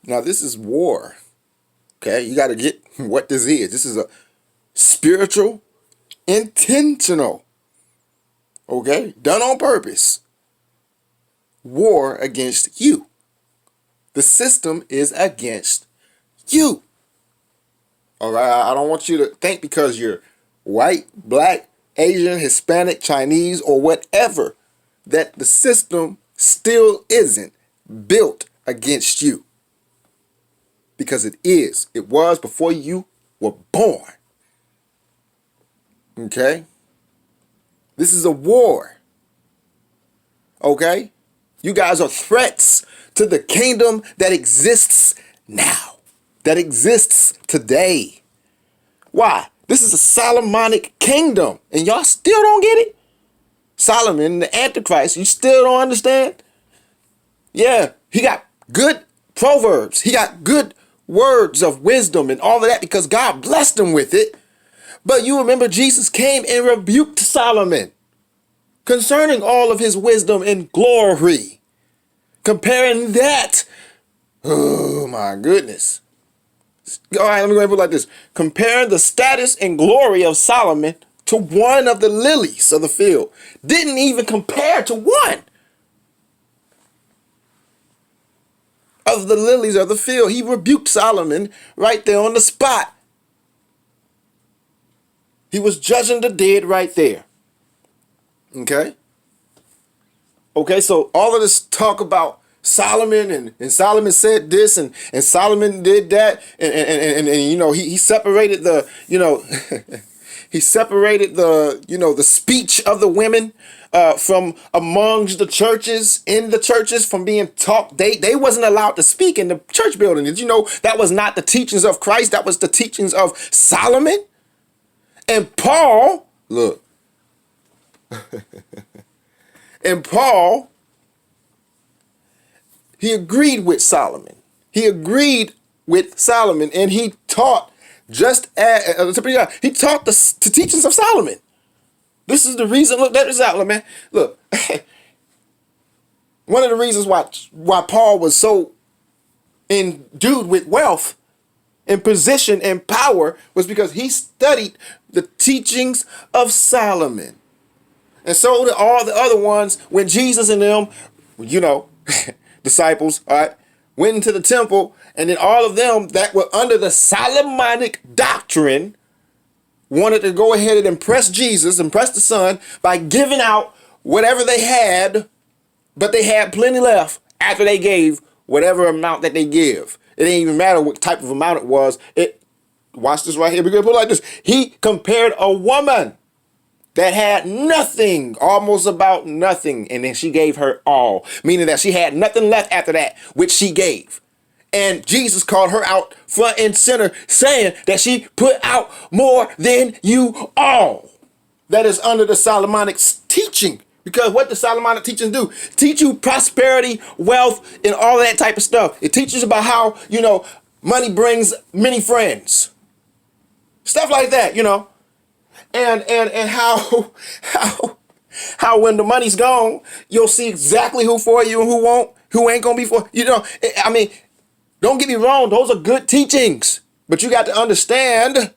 Now, this is war. Okay, you got to get what this is. This is a spiritual, intentional, okay, done on purpose war against you. The system is against you. All right, I don't want you to think because you're white, black, Asian, Hispanic, Chinese, or whatever, that the system still isn't built against you. Because it is. It was before you were born. Okay? This is a war. Okay? You guys are threats to the kingdom that exists now. That exists today. Why? This is a Solomonic kingdom. And y'all still don't get it? Solomon, the Antichrist, you still don't understand? Yeah, he got good proverbs. He got good words of wisdom and all of that because God blessed him with it. But you remember Jesus came and rebuked Solomon concerning all of his wisdom and glory. Comparing that, oh my goodness. All right, let me go ahead and put it like this. Comparing the status and glory of Solomon to one of the lilies of the field. Didn't even compare to one of the lilies of the field. He rebuked Solomon right there on the spot. He was judging the dead right there. Okay? Okay, so all of this talk about Solomon and Solomon said this and Solomon did that and you know he separated the he separated the speech of the women from amongst the churches, in the churches, from being taught. They wasn't allowed to speak in the church building. Did you know that was not the teachings of Christ? That was the teachings of Solomon. And Paul, look, and Paul, he agreed with Solomon. He agreed with Solomon, and he taught just as he taught the teachings of Solomon. This is the reason. Look, that is out, man. Look, one of the reasons why Paul was so endued with wealth and position and power was because he studied the teachings of Solomon. And so did all the other ones when Jesus and them, disciples, all right, went into the temple, and then all of them that were under the Solomonic doctrine wanted to go ahead and impress Jesus, impress the Son, by giving out whatever they had, but they had plenty left after they gave whatever amount that they give. It didn't even matter what type of amount it was. Watch this right here. We're going to put it like this. He compared a woman that had nothing, almost about nothing, and then she gave her all, meaning that she had nothing left after that, which she gave. And Jesus called her out front and center, saying that she put out more than you all. That is under the Solomonic teaching. Because what the Solomonic teachings do, teach you prosperity, wealth, and all that type of stuff. It teaches about how, money brings many friends. Stuff like that, And how when the money's gone, you'll see exactly who for you and who won't, who ain't gonna be for, don't get me wrong, those are good teachings. But you got to understand.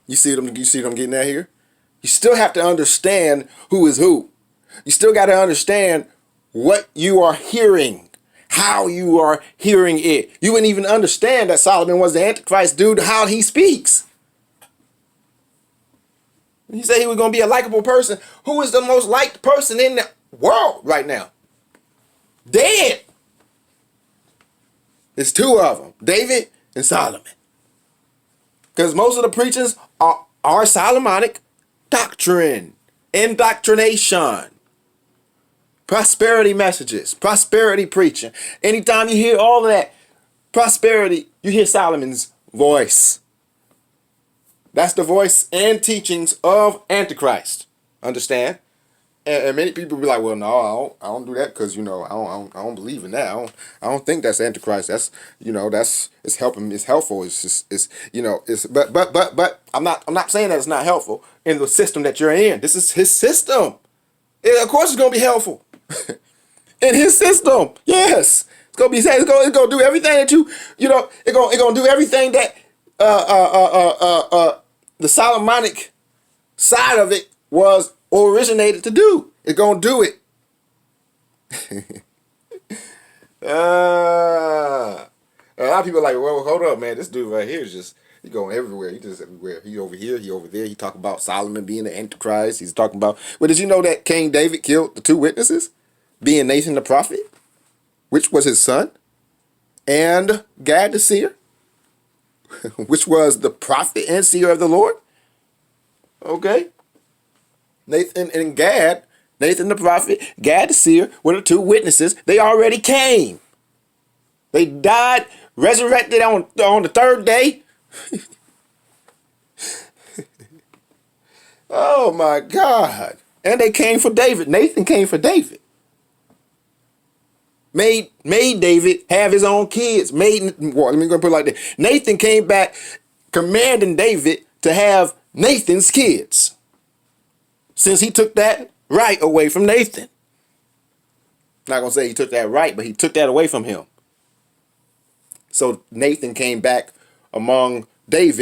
You see them getting at here? You still have to understand who is who. You still got to understand what you are hearing, how you are hearing it. You wouldn't even understand that Solomon was the Antichrist due to how he speaks. He said he was going to be a likable person. Who is the most liked person in the world right now? Dead. It's two of them, David and Solomon. Because most of the preachers are Solomonic doctrine, indoctrination, prosperity messages, prosperity preaching. Anytime you hear all of that prosperity, you hear Solomon's voice. That's the voice and teachings of Antichrist. Understand? And many people be like, well, no, I don't do that because, I don't believe in that. I don't think that's Antichrist. That's, it's helping, it's helpful. It's just, but I'm not saying that it's not helpful in the system that you're in. This is his system. Of course it's going to be helpful. In his system. Yes. It's gonna be saying it's gonna do everything that it's gonna do everything that the Solomonic side of it was originated to do. It's gonna do it. A lot of people are like, well, hold up, man. This dude right here is just, he's going everywhere. He just everywhere. He over here, he over there. He talking about Solomon being the Antichrist. He's talking about, well, did you know that King David killed the two witnesses? Being Nathan the prophet, which was his son, and Gad the seer, which was the prophet and seer of the Lord. Okay. Nathan and Gad, Nathan the prophet, Gad the seer were the two witnesses. They already came. They died, resurrected on the third day. Oh my God. And they came for David. Nathan came for David. Made David have his own kids. Let me go put it like that. Nathan came back commanding David to have Nathan's kids, since he took that right away from Nathan. Not gonna say he took that right, but he took that away from him. So Nathan came back among David